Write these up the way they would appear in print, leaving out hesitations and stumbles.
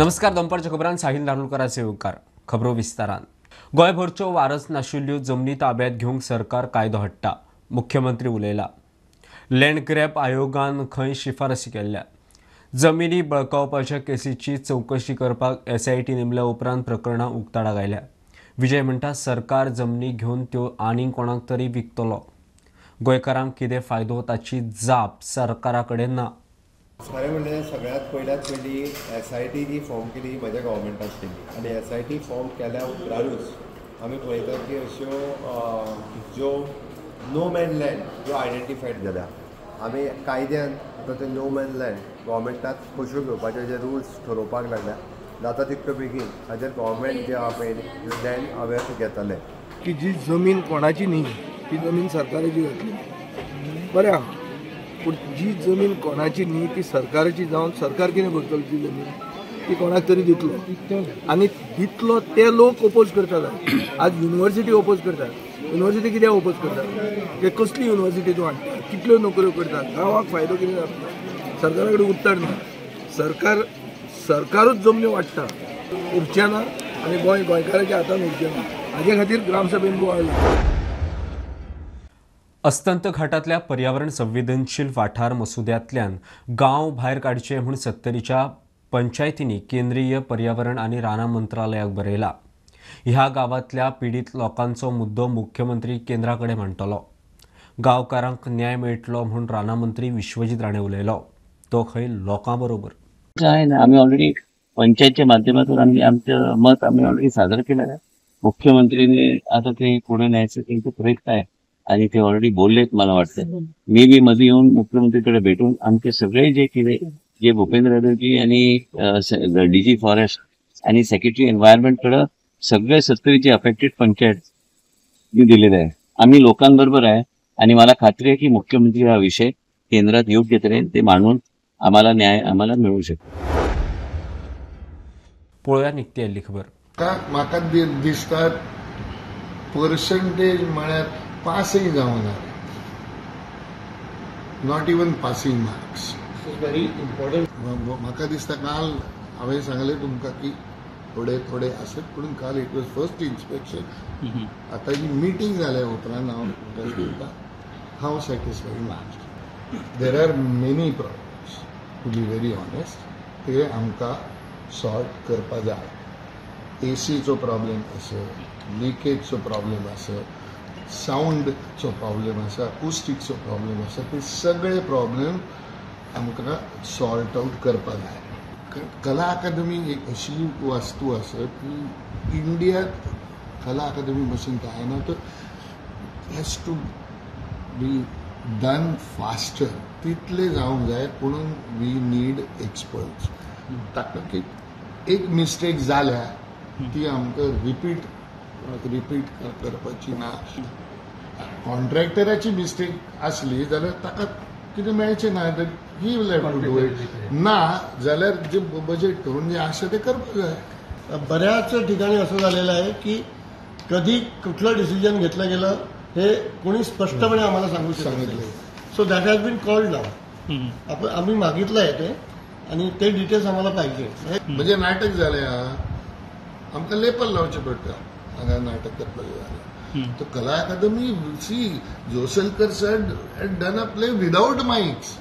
नमस्कार. दनपारच्या खबरांत साहिल नार्वेकरांचे उपकार. खबरो विस्तारान. गोंयभरच्यो वारस नाशिल्ल्यो जमनी ताब्यात घेवंक सरकार कायदो हाडटा. मुख्यमंत्री उलयला. लँड ग्रॅब आयोगान खंय शिफारसी केल्ल्या. जमिनी बळकावपाच्या केसीची चवकशी करपाक SIT नेमल्या उपरांत प्रकरणां उक्ताडाक आयल्या. विजय म्हणटा सरकार जमनी घेवन त्यो आनीक कोणाक तरी विकतलो. गोंयकारांक कितें फायदो ताची जाप सरकारा कडेन ना. खरें म्हणजे सगळ्यात पयली SIT जी फॉर्म केली म्हज्या गव्हर्मेंटान केली आनी SIT फॉर्म केल्या उपरांतूच आमी पळयतात की अश्यो ज्यो नो मॅन लँड ज्यो आयडेंटिफायड जाल्या आमी कायद्यान आतां ते नो मॅन लँड गव्हर्मेंटाक कश्यो घेवपाचे जे रुल्स ठरोवपाक लागल्या जाता तितलो बेगीन हाजेर गव्हर्मेंट जे आहा पळय लँड अवेर घेतले की जी जमीन कोणाची न्ही ती जमीन सरकाराची जातली. बरें आहा, पूण जी जमीन कोणाची न्ही ती सरकाराची जावन सरकार कितें करतलो ती जमीन ती कोणाक तरी दितलो आनी दितलो ते लोक ओपोज करतात. आज युनिवर्सिटी ओपोज करतात. युनिवर्सिटी कित्याक ओपोज करतात की कसली युनिवर्सिटी तूं हाडटा, कितल्यो नोकऱ्यो करतात, गांवाक फायदो कितें जाता. सरकारा कडेन उत्तर ना. सरकारूच जमनी वाडटा, उरचें ना आनी गोंयकाराच्या हातान उरचें ना. हाजे खातीर ग्रामसभेन बोवाळला. अस्तंत घाटातल्या पर्यावरण संवेदनशील वाठार मसुद्यांतल्यान गांव भायर काडचे म्हूण 70च्या पंचायतींनी केंद्रीय पर्यावरण आनी रानां मंत्रालयाक बरयला. ह्या गांवांतल्या पीडित लोकांचो मुद्दो मुख्यमंत्री केंद्रा कडेन मांडटलो. गांवकारांक न्याय मेळटलो म्हूण रानां मंत्री विश्वजीत राणे उलयलो. तो खंय लोकां बरोबर काय ना, आम्ही ऑलरेडी पंचायतच्या माध्यमातून आमचं मत आम्ही ऑलरेडी सादर केलं आहे. मुख्यमंत्रीने आता ते पुढे न्यायचं त्यांचे प्रयत्न आहे आणि ते ऑलरेडी बोललेत. मला वाटतं मी बी मध्ये येऊन मुख्यमंत्रीकडे भेटून आमचे सगळे जे केले जे भूपेंद्र यादवजी आणि DG फॉरेस्ट आणि सेक्रेटरी एन्व्हायरमेंट कडे सगळे 70चे अफेक्टेड पंचायत मी दिलेले आहे. आम्ही लोकांबरोबर आहे आणि मला खात्री आहे की मुख्यमंत्री हा विषय केंद्रात योग्य तऱ्हेने ते मांडून आम्हाला न्याय मिळू शकतो. पळोवया निकती आयिल्ली खबर. म्हाका दिसता पर्संटेज म्हळ्यार पासय जावना, not even passing marks. Very important. म्हाका दिसता काल हांवें सांगलें तुमकां की थोडे थोडे आसत, पूण काल इट वॉज फर्स्ट इन्स्पेक्शन. आतां जी मिटींग जाल्या उपरांत हांव सॅटिस्फाईड ना. There are many problems to be very honest. ते आमकां सॉर्ट करपा जाय. ACचो प्रॉब्लेम आसत, लिकेजचो प्रॉब्लेम आसत, साऊंडचो प्रॉब्लेम आसा, अकुस्टिकचो प्रॉब्लेम आसा, ते सगळे प्रॉब्लेम आमकां सॉर्ट आउट करपा जाय. कला अकादमी एक अशी वस्तू आसत की इंडियात कला अकादमी बसून काय ना, तो has to be done faster. तितले जावंक जाय, पुणून वी नीड एक्सपर्ट्स. ताका एक मिस्टेक जाल्या ती आमकां रिपीट करपाची ना. कॉन्ट्रॅक्टराची मिस्टेक आसली जाल्यार ताका कितें मेळचें ना, he will have to do it. ना जाल्यार जे बजेट करून जे आसा ते करपाक जाय. बऱ्याच ठिकाणी असं झालेलं आहे की कधी कुठलं डिसिजन घेतलं गेलं हे कोणी स्पष्टपणे आम्हाला सांगितलं. So that has been called नाव. आम्ही मागितलं आहे ते आणि ते डिटेल्स आम्हाला पाहिजे. म्हणजे नाटक जालें आमकां लेपल लावचें पडटा हांगा नाटक करपाक जालें. तो Kala Academy C Joselkar sir had done a play without mics.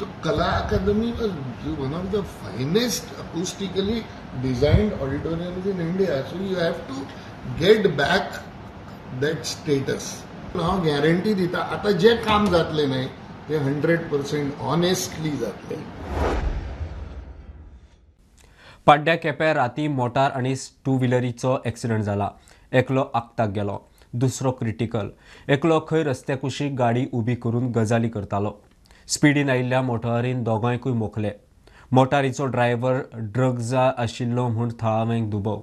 तो Kala Academy was one of the finest acoustically designed auditoriums in India. So you have to get back that status. हांव गॅरंटी दिता आतां जें काम जातलें न्हय ते 100% ऑनेस्टली जातलें. पाड्ड्या केप्यां रातीं मोटार आनी 2 व्हिलरीचो एक्सिडंट जाला. एकलो आगताक गेलो, दुसरो क्रिटिकल. एकलो खंय रस्त्या कुशीक गाडी उबी करून गजाली करतालो. स्पिडीन आयिल्ल्या मोटारीन दोगांयकूय मोखले. मोटारीचो ड्रायव्हर ड्रग्जा आशिल्लो म्हूण थळाव्यांक दुबाव.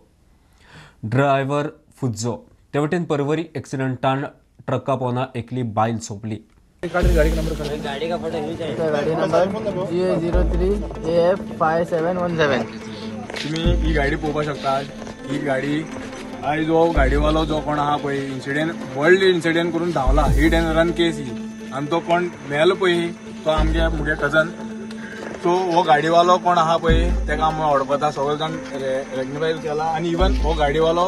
ड्रायव्हर फुज्जो. ते वटेन परवरी एक्सिडंटान ट्रका पोंदा एकली बायल सोंपली. गाड़ी नंबर GA03AF5717. तुम्ही ही गाडी पळोवपाक शकता. ही गाडी आयज जो गाडीवालो जो कोण आहा पळय इन्सिडेंट व्हडली इन्सिडेंट करून धांवला. हिट एंड रन केस ही. आनी तो कोण मेलो पळय तो आमगे मुगे कजन सो हो गाडीवालो कोण आहा पळय तेका आमी वळखता, सगळे जाण रेग्निफाय केला. आनी इवन हो गाडीवालो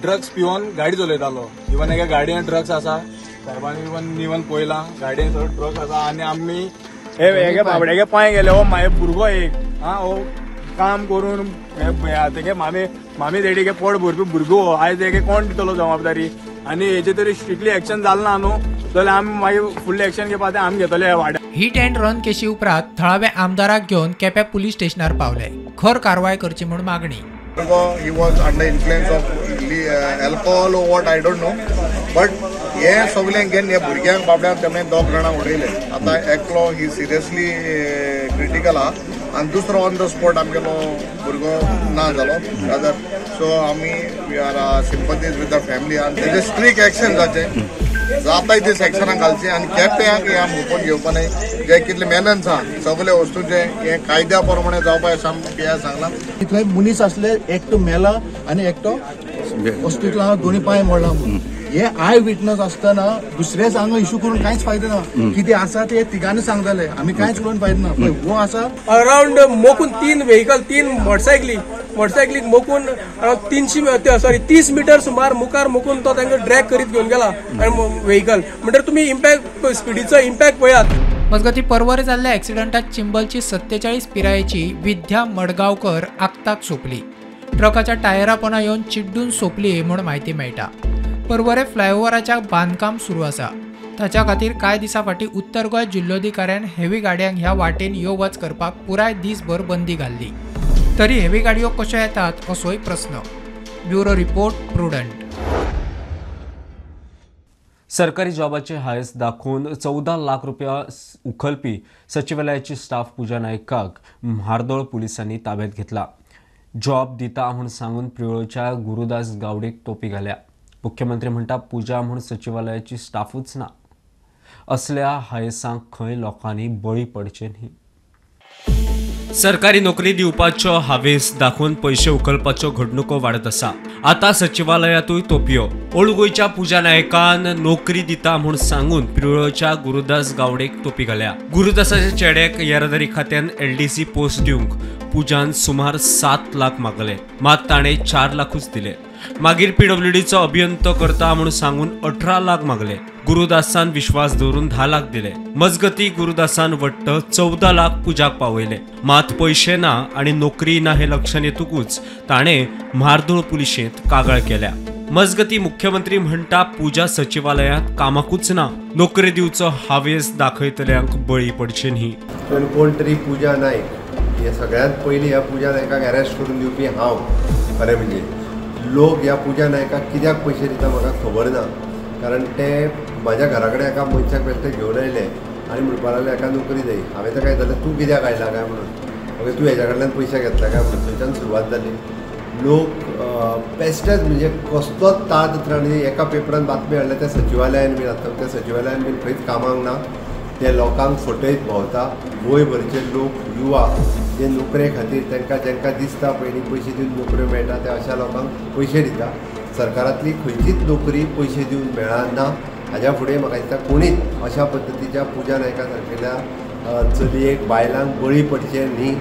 ड्रग्स पिवन गाडी चलयतालो. इवन एका गाडयेन ड्रग्स आसा, साहेबांनी इवन पळयला गाडयेन सगळे ड्रग्स आसा. आनी आमी हे बाबड्यागे पांय गेले. हो म्हाजे भुरगो एक हो काम करून तेगे मामी तेडीगे पोट भरपी भुरगो आयज तेगे कोण दितलो जबाबदारी. आनी हेचे तरी स्ट्रिक्टली एक्शन जालें ना न्हू जाल्यार आमी मागीर फुडलें एक्शन घेवपा तें आमी घेतले ह्या वाड्यार. हिट अँड रन केशी उपरांत थळाव्या आमदाराक घेवन केप्यां पुलीस स्टेशनार पावले. खर कारवाय करची म्हूण मागणी. He was under influence of alcohol or what, I don't know. But हे सगळें घेवन हे भुरग्यांक बाबड्यांक तेणे 2 जाणांक उडयले. आतां एकलो ही सिरियसली क्रिटिकल आहा आनी दुसरो ऑन द स्पॉट आमगेलो भुरगो ना जालो रादर. सो आमी we are sympathies with the family आनी तेजे स्ट्रिक्ट एक्शन जावचें. जाताय ते सेक्शनाक घालचें आनी केप्यांक ह्या मोपन घेवपा न्हय. जे कितले मेनन्स आहा सगळे वस्तूंचे हे कायद्या प्रमाणे जावपाक सांगला. थंय मनीस असले, एकटो मेला आनी एकटो हॉस्पिटलांत आहा, दोनी पांय मोडला म्हणून. हे आय विटनस आसतना दुसरे सांग इश्यू करून कांयच फायदो ना. कितें आसा ते तिगांनी सांगताले, आमी कांयच करून फायदो ना. पण हो आसा अराउंड मोकून 3 व्हेकल 3 मोटरसायकलीक मोकून 30 मीटर सुमार मुखार मोकून तो तांकां ड्रॅग करीत घेवन गेला व्हेकल. म्हणल्यार तुमी इम्पॅक्ट स्पिडीचो इम्पॅक्ट पळयात. मजगती परवरे जाल्ल्या ॲक्सिडंटात चिंबलची 47 पिरायेची विद्या मडगांवकर आगताक सोंपली. ट्रकाच्या टायरा पोंदा येवन चिड्डून सोंपली म्हूण म्हायती मेळटा. परवरे फ्लायओव्हराच्या बांदकाम सुरू आसा. ताच्या खातीर कांय दिसां फाटीं उत्तर गोंय जिल्लोधिकाऱ्यान हेवी गाडयांक ह्या वाटेन यो वच करपाक पुराय दीसभर बंदी घाल्ली. तरी हेवी गाडयो कशो येतात असोय प्रस्न. Bureau report prudent. सरकारी जॉबाचे हायस दाखवून 14 लाख रुपया उखलपी सचिवालयाची स्टाफ पूजा नायकाक म्हार्दोळ पोलिसांनी ताब्यात घेतला. जॉब दिता म्हूण सांगून पिळोच्या गुरुदास गावडेक टोपी घाल्या. मुख्यमंत्री म्हणटा पूजा म्हूण सचिवालयाची स्टाफूच ना. असल्या हायसांक खंय लोकांनी बळी पडचे न्ही. सरकारी नोकरी दिवपाचो हावेस दाखवून पैसे उखलपाच्यो घडणुको वाडत आसा. आता सचिवालयातूय तोपयो. ओल्ड गोयच्या पूजा नायकान नोकरी दिता म्हूण सांगून पिळोच्या गुरुदास गावडेक टोपी घाल्या. गुरुदासाच्या चेड्याक येरादारी खात्यान LDC पोस्ट दिवंक पूजान सुमार 7 लाख मागले. मात ताणें 4 लाखूच दिले. मागीर PWDचो अभियंतो करता म्हणून सांगून 18 लाख मागले. गुरुदासान विश्वास दवरून 10 लाख दिले. मजगती गुरुदासान वट्ट 14 लाख पूजाक पावयले. मात पैसे ना आणि नोकरी ना हे लक्षात येतूकच ताणें म्हार्दोळ पुलिशेंत कागाळ केल्या. मजगती मुख्यमंत्री म्हणटा पूजा सचिवालयात कामाकूच ना. नोकरी दिवचो हावेस दाखयतल्यांक बळी पडचे न्ही. पण कोण तरी पूजा नायक हे सगळ्यात पयलीं ह्या पूजा नायकाक अरेस्ट करून दिवपी हांव. खरें म्हणजे लोक ह्या पूजा नायकाक कित्याक पयशे दिता म्हाका खबर ना. कारण ते म्हाज्या घरा कडेन एका मनशाक बेश्टे घेवन आयले आनी म्हणपा लागले एका नोकरी जाय. हांवें ताका विचारलें तूं कित्याक आयला काय म्हणून. ओके तूं हेज्या कडल्यान पयशे घेतला काय म्हणून. थंयच्यान सुरवात जाली. लोक बेश्टेच म्हणजे कसलोच ताळतत्र आनी एका पेपरान बातमी हाडल्या त्या सचिवालयान बीन आसता त्या सचिवालयान बीन खंयच कामाक ना. ते लोकांक फटयत भोंवता. गोंयभरचे लोक युवा जे नोकरे खातीर तांकां जेंकां दिसता पयलीं पयशे दिवन नोकऱ्यो मेळटा त्या अशा लोकांक पयशे दिता. सरकारांतली खंयचीच नोकरी पयशे दिवन मेळना. हाज्या फुडें म्हाका दिसता कोणीच अशा पद्दतीच्या पूजा नायका सारकेल्या चलयेक बायलांक बळी पडचे न्ही.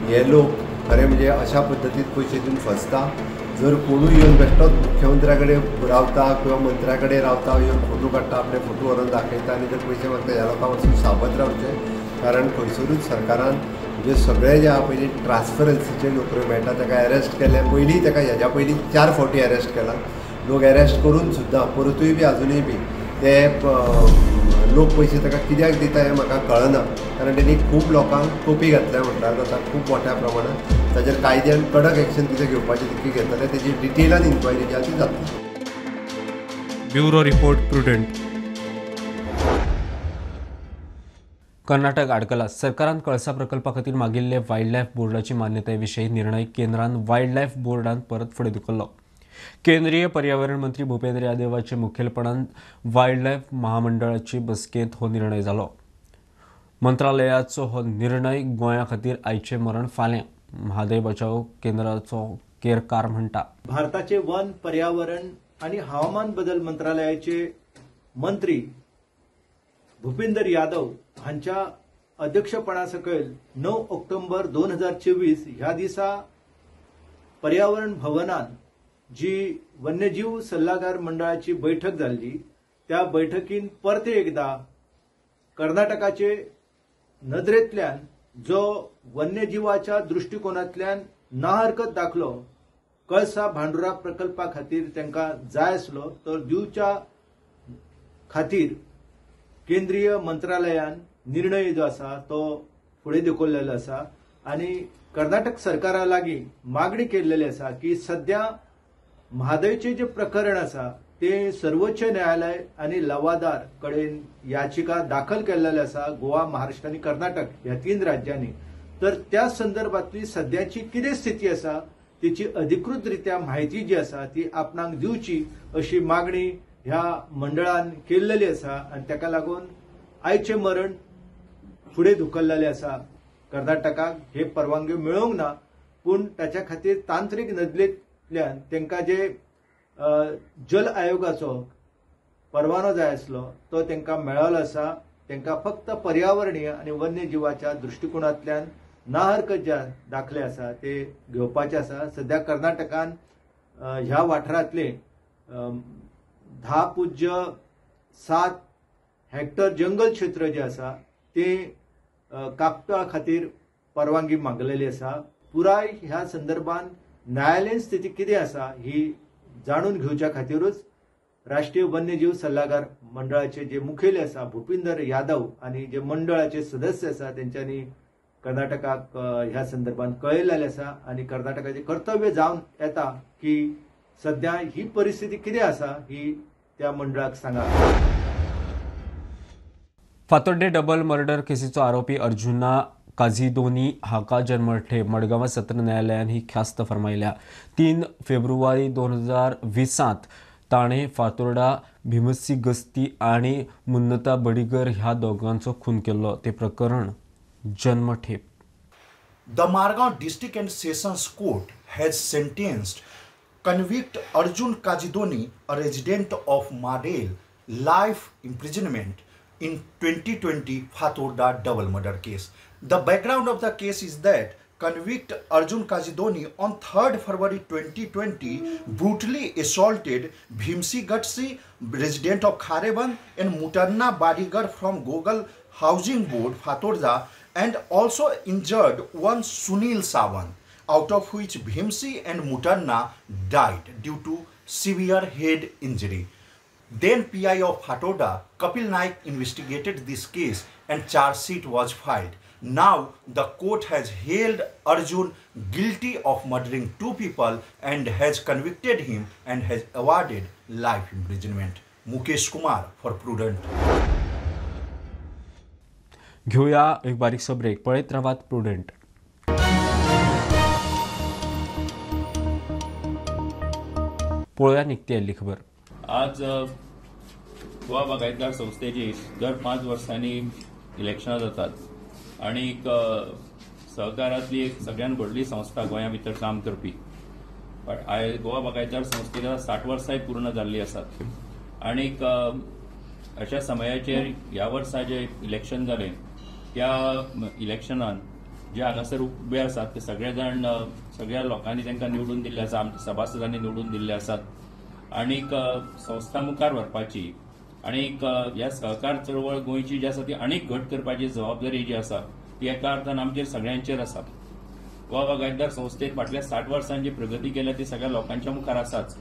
हे लोक खरें म्हणजे अशा पद्दतीन पयशे दिवन फसता. जर कोणूय येवन बेश्टोच मुख्यमंत्र्या कडेन रावता किंवा मंत्र्या कडेन रावता येवन फोटो काडटा आपले फोटो व्हरून दाखयता आनी जर पयशे मागता ह्या लोकांक वचून साबत रावचें. कारण खंयसरूच सरकारान म्हणजे सगळे जे आहा पयलीं ट्रान्सफरन्सीचे नोकऱ्यो मेळटा ताका अरेस्ट केले. पयलीं ताका हेज्या पयलीं 4 फावटी अरेस्ट केला. लोक अरेस्ट करून सुद्दां परतूय बी अजुनूय बी ते लोक पयशे ताका कित्याक दिता हें म्हाका कळना. कारण तेणी खूब लोकांक टोपी घातल्या म्हणटा जाता खूब मोठ्या प्रमाणात. ताचेर कायद्यान कडक एक्शन कितें घेवपाचें तितकी घेतले तेजी डिटेलान इन्क्वायरी जी आसा ती जातली. Bureau report Prudent. कर्नाटक आडकला. सरकारान कळसा प्रकल्पा खातीर मागिल्ले वायल्ड लायफ बोर्डाची मान्यताये विशीं निर्णय केंद्रान वायल्ड लायफ बोर्डान परत फुडें धुकल्लो. केंद्रीय पर्यावरण मंत्री भुपेंद्र यादवाच्या मुखेलपणान वायल्ड लायफ महामंडळाची बसकेंत हो निर्णय जालो. मंत्रालयाचो हो निर्णय गोंया खातीर आयचें मरण फाल्यां. म्हादय बचाव केंद्राचो केरकार म्हणटा. भारताचे वन पर्यावरण आणि हवामान बदल मंत्रालयाचे मंत्री भूपेंद्र यादव हांच्या अध्यक्षपणा सकयल 9 ऑक्टोबर 2024 ह्या दिसा पर्यावरण भवनात जी वन्यजीव सल्लागार मंडळाची बैठक झाली त्या बैठकीन परते एकदा कर्नाटकाचे नदरेंतल्यान जो वन्यजीवाच्या दृष्टिकोनांतल्यान नाहरकत दाखलो कळसा भांडुरा प्रकल्पा खातीर तांकां जाय आसलो तो दिवच्या खातीर केंद्रीय मंत्रालयान निर्णय जो आसा तो फुडें धुकल्लेलो आसा आनी कर्नाटक सरकारा लागीं मागणी केल्लेली आसा की सध्या म्हादयचे जे प्रकरण आसा ते सर्वोच्च न्यायालय आणि लवादार कडेन याचिका दाखल केलेली आसा गोवा, महाराष्ट्र आणि कर्नाटक ह्या 3 राज्यांनी. तर त्या संदर्भातली सध्याची कितें स्थिती आसा तिची अधिकृतरित्या माहिती जी आसा ती आपणाक दिवची अशी मागणी ह्या मंडळान केल्लेली आसा आणि ताका लागून आयचे मरण फुडें धुकल्लेले आसा. कर्नाटकाक हे परवानगी मेळोंक ना पूण ताच्या खातीर तांत्रीक नदरेंतल्यान तांकां जे जल आयोगाचो परवानो जाय आसलो तो तांकां मेळ्ळो आसा. तांकां फक्त पर्यावरणीय आनी वन्यजीवाच्या दृष्टिकोनांतल्यान नाहरकत जे दाखले आसा ते घेवपाचे आसा. सध्या कर्नाटकान ह्या वाठारांतले 10.7 हेक्टर जंगल क्षेत्र जे आसा ते कापपा खातीर परवानगी मागलेली आसा. पुराय ह्या संदर्भात न्यायालयीन स्थिती कितें आसा ही जाणून घेवच्या खातीरच राष्ट्रीय वन्यजीव सल्लागार मंडळाचे जे मुखेली आसा भूपिंदर यादव आणि जे मंडळाचे सदस्य आसा त्यांच्यानी कर्नाटकाक ह्या संदर्भात कळयलेले आसा आणि कर्नाटकाचे कर्तव्य जावन येता की सध्या ही परिस्थिती कितें आसा ही त्या मंडळाक सांगा. फातोड्डे डबल मर्डर केसीचो आरोपी अर्जुना काझिदोनी हाका जन्मठेप मडगांव सत्र न्यायालयान ही ख्यास्त फरमायल्या. 3 फेब्रुवारी 2020 ताणें फातोर्डा भिमसी गस्ती आणि मुन्नता बडिगर ह्या दोगांचो खून केल्लो ते प्रकरण जन्मठेप. The Margao District and Sessions Court has sentenced convict Arjun Kazidoni, a resident of Madel, life imprisonment in 2020 Fatorda double murder case. The background of the case is that convict Arjun Kazidoni on 3rd February 2020 brutally assaulted Bhimsi Gatsi, resident of Khareban, and Mutanna Badigar from Gogal Housing Board, Fatorda, and also injured one Sunil Sawan, out of which Bhimsi and Mutanna died due to severe head injury. Then PI of Fatorda, Kapil Naik, investigated this case and charge sheet was filed. Now the court has held Arjun guilty of murdering 2 people and has convicted him and has awarded life imprisonment. Mukesh Kumar for Prudent. घेऊया एक बारीकसो break. पळयत रावात prudent. पळोवया निकती आयिल्ली खबर. आज गोवा बागायतदार संस्थेची दर 5 वर्सांनी इलेक्शनां जातात आणि सहकारांतली एक सगळ्यात व्हडली संस्था गोंया भितर काम करपी. गोवा बागायतदार संस्थेला 60 वर्सांय पूर्ण जाल्ली आसात आणि अशा समयाचेर ह्या वर्सा जे इलेक्शन जालें त्या इलेक्शनान जे हांगासर उबे आसात ते सगळे जाण सगळ्या लोकांनी तांकां निवडून दिल्ले आसा, आमच्या सभासदांनी निवडून दिल्ले आसात आणि संस्था मुखार व्हरपाची आणि ह्या सहकार चळवळ गोंयची जी आसा ती आनीक घट करपाची जबाबदारी जी आसा ती एका अर्थान आमचेर सगळ्यांचेर आसा. गोवा बागायतदार संस्थेत फाटल्या 60 वर्सांची प्रगती केल्या ती सगळ्या लोकांच्या मुखार आसाच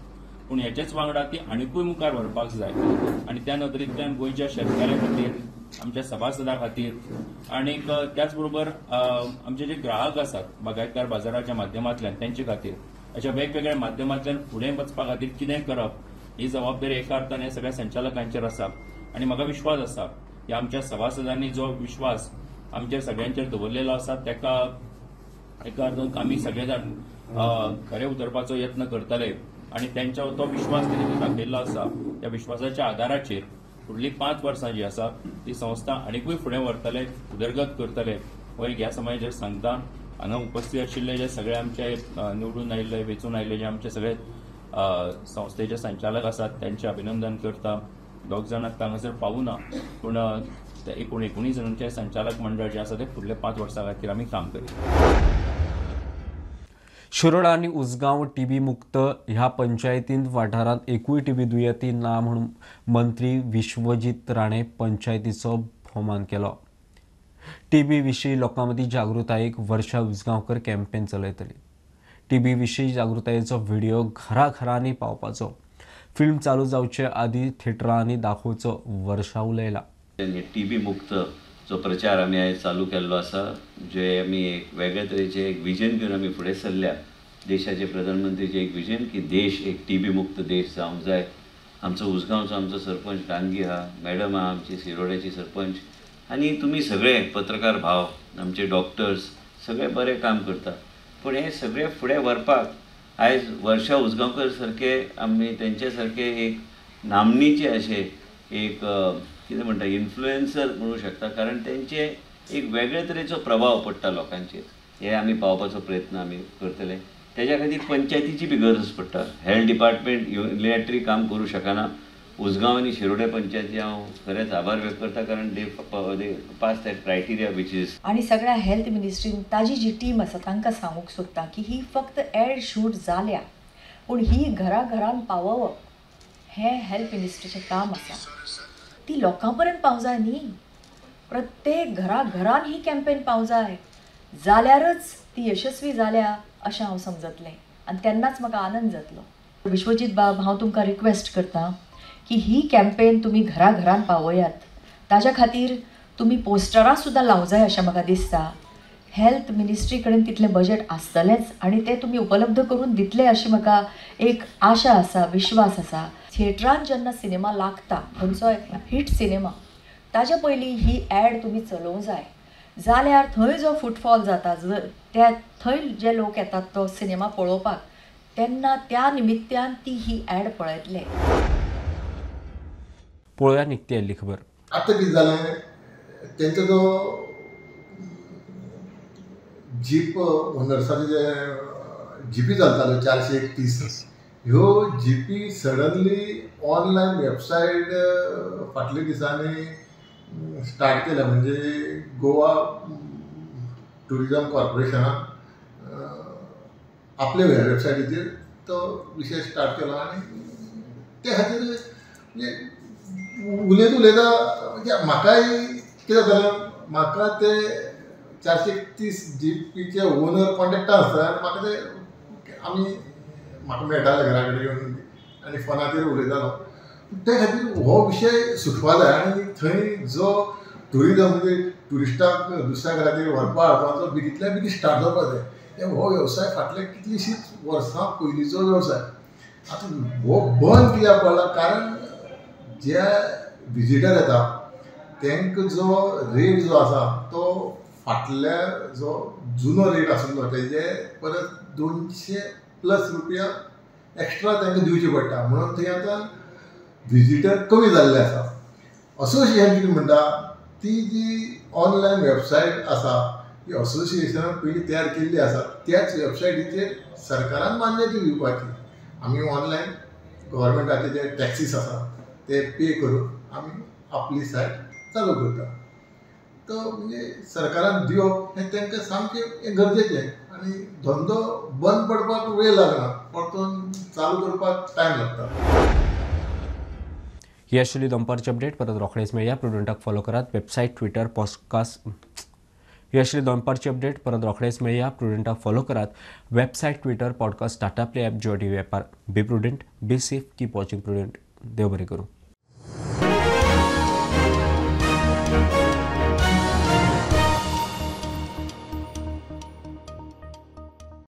पूण हेचेच वांगडा ती आनीकूय मुखार व्हरपाक जाय आणि त्या नदरेंतल्यान गोंयच्या शेतकाऱ्यां खातीर, आमच्या सभासदां खातीर आणि त्याच बरोबर आमचे जे ग्राहक आसात बागायतदार बाजाराच्या माध्यमांतल्यान त्यांचे खातीर अशा वेगवेगळ्या माध्यमांतल्यान फुडें वचपा खातीर कितें करप ही जबाबदारी एका अर्थान हे सगळ्या संचालकांचेर आसा आणि म्हाका विश्वास आसा की आमच्या सभासदांनी जो विश्वास आमच्या सगळ्यांचेर दवरलेलो आसा ताका एका अर्थान आमी सगळे जाण खरे उतरपाचो यत्न करतले आणि त्यांच्या तो विश्वास तेणी दाखयल्लो आसा त्या विश्वासाच्या आदाराचेर फुडली 5 वर्सां जी आसा ती संस्था आनीकूय फुडें व्हरतले, उदरगत करतले हो एक ह्या समयाचेर सांगता. हांगा उपस्थित आशिल्ले जे सगळे आमचे निवडून आयिल्ले, वेंचून आयिल्ले जे आमचे सगळे संस्थेचे संचालक आसात त्यांचे अभिनंदन करता. दोग जाणांक हांगासर पावूना पूण त्या 19 जणांचे संचालक मंडळ जे आसा ते फुडल्या 5 वर्सां खातीर आमी काम करीत. शिरोड आणि उसगांव टीबी मुक्त ह्या पंचायतींत वाठारांत एकूय टीबी दुयेंती ना म्हणून मंत्री विश्वजीत राणे पंचायतीचो भोवमान केलो. टीबी विशीं लोकां मदीं जागृतायेक वर्षा उसगांवकर कॅम्पेन चलयतली. टीबी विशीं जागृतायेचो व्हिडिओ घरांनी पावपाचो, फिल्म चालू जावचे आदीं थिएटरांनी दाखोवचो वर्षा उलयला. टीबी मुक्त जो प्रचार आमी आयज चालू केल्लो आसा, जे आमी एक वेगळे तरेचे एक विजन घेवन आमी फुडें सरल्या. देशाचे प्रधानमंत्रीचे एक विजन की देश एक टीबी मुक्त देश जावंक जाय. आमचो उसगांवचो आमचो सरपंच डांगी आहा, मॅडम आहा आमची शिरोड्याची सरपंच, आनी तुमी सगळे पत्रकार भाव, आमचे डॉक्टर्स सगळे बरें काम करता. पूण हे सगळे फुडें व्हरपाक आयज वर्षा उसगांवकर सारके आमी तेंचे सारके एक नामनेचे अशे एक कितें म्हणटा इन्फ्लुएन्सर म्हणू शकता, कारण तेंचे एक वेगळे तरेचो प्रभाव पडटा लोकांचेर. हे आमी पावपाचो प्रयत्न आमी करतले. तेज्या खातीर पंचायतीची बी गरज पडटा. हेल्थ डिपार्टमेंट युनिलॅटरी काम करूं शकना. उसगांव आनी शिरोडे पंचायती हांव खरेंच आभार व्यक्त करता, कारण they pass that criteria which is. आणि सगळ्या हेल्थ मिनिस्ट्रीन ताजी जी टीम आसा तांकां सांगूंक सोदता की ही फक्त एड शूट जाल्या, पूण ही घरान पावोवप हें हेल्थ मिनिस्ट्रीचें काम आसा. ती लोकां पर्यंत पावूं जाय न्ही. प्रत्येक घरान ही कॅम्पेन पावूं जाय, जाल्यारच ती यशस्वी जाल्या अशें हांव समजतलें, आनी तेन्नाच म्हाका आनंद जातलो. विश्वजीत बाब, हांव तुमकां रिक्वेस्ट करतां की ही कॅम्पेन तुमी घरान पावयात. ताज्या खातीर तुमी पोस्टरां सुद्दां लावं जाय अशें म्हाका दिसता. हेल्थ मिनिस्ट्री कडेन तितलें बजेट आसतलेंच आनी तें तुमी उपलब्ध करून दितले अशी म्हाका एक आशा आसा, विश्वास आसा. थिएटरान जेन्ना सिनेमा लागता, खंयचोय हिट सिनेमा, ताज्या पयलीं ही ॲड तुमी चलोवंक जाय. जाल्यार थंय जो फुटफॉल जाता, थंय जे लोक येतात तो सिनेमा पळोवपाक, तेन्ना त्या निमित्यान ती ही ॲड पळयतले. पळोवया निकती आयिल्ली खबर. आतां कितें जालें, तेंचो जो जीप ओनर्साचे जे जीपी चलताल्यो 431, ह्यो जीपी सडनली ऑनलायन वेबसायट फाटल्या दिसांनी स्टार्ट केल्या. म्हणजे गोवा टुरिजम कॉर्पोरेशनान आपल्या वेबसायटीचेर तो विशय स्टार्ट केलो. आनी ते खातीर म्हणजे उलयता म्हणजे म्हाकाय कितें जालें, म्हाका ते 431 जीपीचे ओनर कॉन्टेक्टान आसता, आनी म्हाका ते म्हाका मेळटाले घरा कडेन येवन आनी फोनाचेर उलयतालो. ते खातीर हो विशय सुटपा जाय. आनी थंय जो टुरिजम म्हणजे टुरिस्टाक दुसऱ्या घराचेर व्हरपा हाडपाचो बेगींतल्या बेगीन स्टार्ट जावपा जाय. हो वेवसाय फाटल्या कितलींशींच वर्सां पयलींचो वेवसाय. आतां हो बंद कित्याक पडला, कारण जे विजिटर येता तांकां जो रेट जो आसा तो फाटल्या जो जुनो रेट आशिल्लो तेजे परत 200+ रुपया एक्स्ट्रा तांकां दिवचे पडटा. म्हणून थंय आतां विजिटर कमी जाल्ले आसा. असोसिएशन कितें म्हणटा, ती जी ऑनलायन वेबसायट आसा ही असोसिएशनान पयलीं तयार केल्ली आसा, त्याच वेबसायटीचेर सरकारान मान्यताय दिवपाची. आमी ऑनलायन गव्हर्मेंटाचे जे टॅक्सीस आसा ते पे करून आमी आपली सायट चालू करता. तो म्हणजे सरकारान दिवप हें तांकां सामकें गरजेचें. आनी धंदो बंद पडपाक वेळ लागना, परतून चालू करपाक टायम लागता. ही आशिल्ली दनपारची अपडेट. परत रोखडेच मेळया. प्रुडंटाक फॉलो करात. Website, Twitter, podcast. ही आशिल्ली दनपारची अपडेट. परत रोखडेच मेळया. प्रुडंटाक फॉलो करात. Website, Twitter, podcast, Tata Play app, Jio TV ॲपार. Be Prudent, be safe, keep watching Prudent. देव बरें करूं.